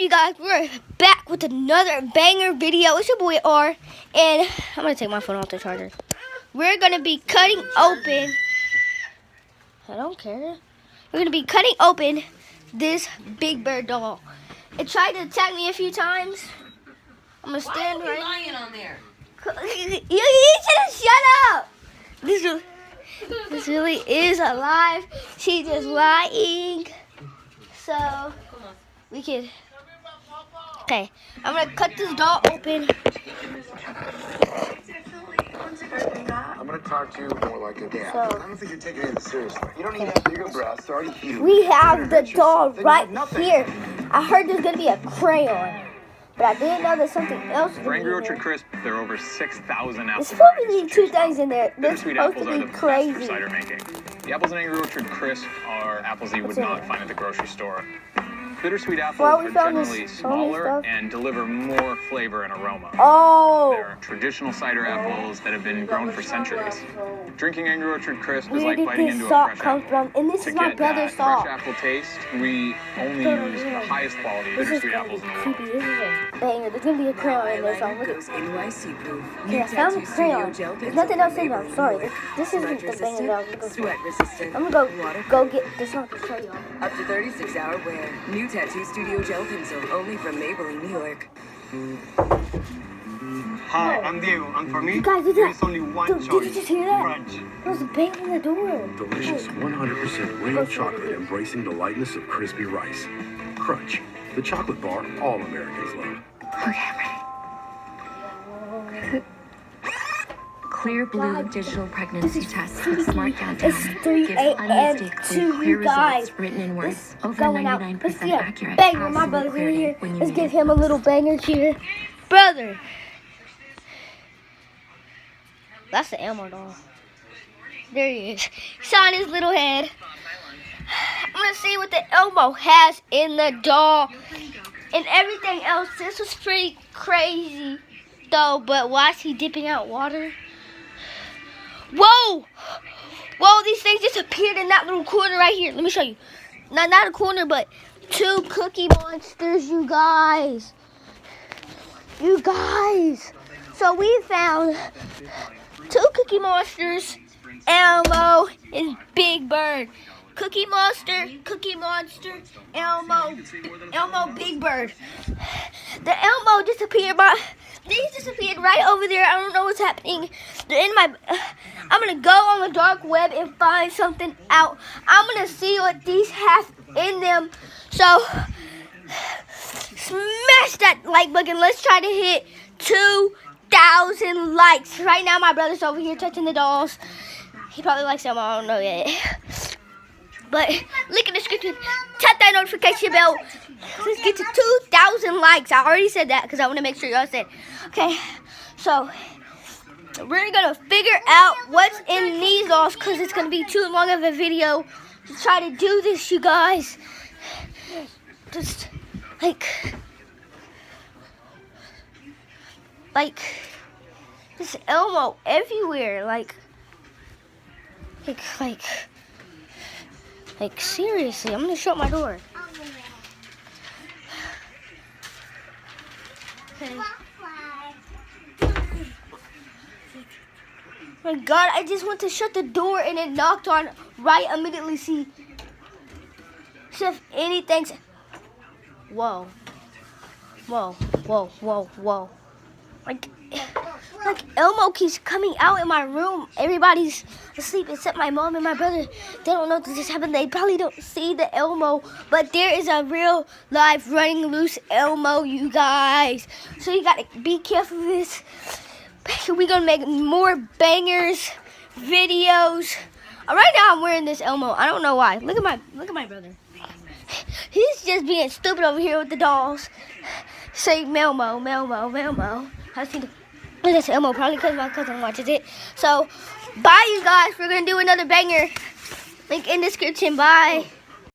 you guys? We're back with another banger video. It's your boy R, and I'm gonna take my phone off the charger. We're gonna be cutting open. I don't care. We're gonna be cutting open this Big Bird doll. It tried to attack me a few times. I'm gonna stand right. Why are you lying on there? You should shut up. This really is alive. She's just lying. So we can. Okay, I'm gonna cut this doll open. I'm gonna talk to you more like a dad. So, I don't think you're taking it seriously. You don't need to have bigger breasts. They're already huge. we have the doll right here. I heard there's gonna be a crayon, but I didn't know there's something else. For Angry Orchard Crisp, there are over 6,000 apple There's supposed to be varieties two to choose things in there. from. They're Bittersweet supposed apples to are be the best for crazy. cider making. The apples in Angry Orchard Crisp are apples that you would not find at the grocery store. Bittersweet apples Well, we are found this generally phony smaller stuff. and deliver more flavor and aroma. Oh, They're traditional cider apples that have been grown for centuries. Drinking Angry Orchard Crisp is where like did biting this into a salt fresh come apple. from? And this To is my get brother's that salt. fresh apple taste, we only use the highest quality This is bittersweet gonna apples be in the world. creepy. This is a banger. There's gonna be a crayon in there, so I'm looking. NYC proof. Okay, I found the crayon. There's nothing else in there. I'm sorry. This isn't the banger that I was looking for. Sweat resistant. I'm gonna go get this one crayon. Up to 36-hour wear. New Tattoo Studio Gel Pencil, only from Maybelline, New York. Hi, I'm Diego, and for me, You guys, there is only one did you choice. just hear that? Crunch. There was a bang in the door. Delicious 100% real chocolate embracing the lightness of crispy rice. Crunch, the chocolate bar all Americans love. Clear Blue God, digital this pregnancy is test freaky. with smart countdown It's 3 gives a.m. unmistakably to clear you guys. results written in This words. Over going out. 99% Let's get a accurate. banger. My Absolute brother's in clarity here. when you Let's need give it him a little banger here. Brother. That's the Elmo doll. There he is. He's on his little head. I'm going to see what the Elmo has in the doll. And everything else. This was pretty crazy, though. But why is he dipping out water? Whoa! Whoa, these things just appeared in that little corner right here. Let me show you. Not a corner, but two cookie monsters, you guys. You guys. So we found two cookie monsters, Elmo and Big Bird. Cookie Monster, Elmo, Big Bird. The Elmo disappeared, these disappeared right over there. I don't know what's happening. They're in my. I'm gonna go on the dark web and find something out. I'm gonna see what these have in them. So smash that like button. Let's try to hit 2,000 likes. Right now, my brother's over here touching the dolls. He probably likes them. I don't know yet. But link in the description. Tap that notification bell. Let's get to 2,000 likes. I already said that because I want to make sure y'all said. Okay, so we're gonna figure out what's in these dolls because it's gonna be too long of a video to try to do this, you guys. Just like this Elmo everywhere, like seriously. I'm gonna shut my door. Okay. My God, I just went to shut the door and it knocked on right immediately. See if anything's. Whoa. Like Elmo keeps coming out in my room. Everybody's asleep except my mom and my brother. They don't know that this happened. They probably don't see the Elmo, but there is a real live running loose Elmo, you guys. So you gotta be careful of this. We're gonna make more bangers, videos. Right now I'm wearing this Elmo. I don't know why. Look at my brother. He's just being stupid over here with the dolls. Say Melmo. I think that's Elmo, probably because my cousin watches it. So, bye, you guys. We're going to do another banger. Link in the description. Bye.